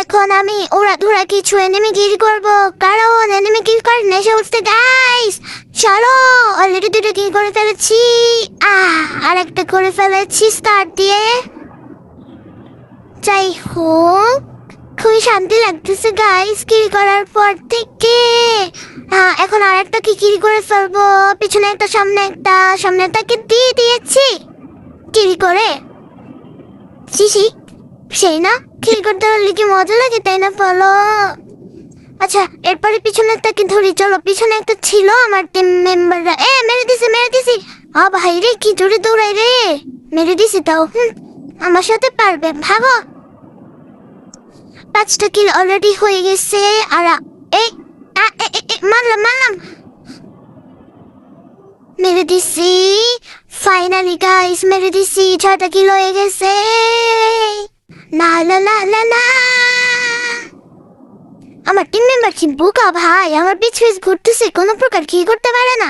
এখন আমি ওরা কিছু এনিমি কিল করবো, কারণ এনিমি কিল করে নেশা উঠছে গাইস। চলো, অলরেডি দুটো কিল করে ফেলেছি। আর একটা করে ফেলেছি স্টার্ট দিয়ে। যাই হোক, খুবই শান্তি লাগতেছে গাইস কিল করার পর থেকে। এখন আর একটা কি কিল করে ফেলবো। পিছনে একটা, সামনে একটাকে দিয়ে দিয়েছি কিল করে। শিশি সেই না, কিল করতে পারলে কি মজা লাগে, তাই না বলো? আচ্ছা, এরপরে পিছনে তাকে ধরি। চলো, পিছনে একটা ছিল আমার টিম মেম্বাররা। মেরে দিছি। ভাই রে, কি জোরে দৌড়াই রে। মেরে দিছি তাও। আমার সাথে পারবে, ভাগো। 5টা কিল অলরেডি হয়ে গেছে। আর এই মারলাম। মেরে দিছি। ফাইনালি গাইস মেরে দিছি। 6টা কিল হয়ে গেছে। না না না না না, আমার টিম মেম্বার কি বোকা ভাই, আমার পিছু ঘুরতেছে, কোনো প্রকার কি করতে পারে না।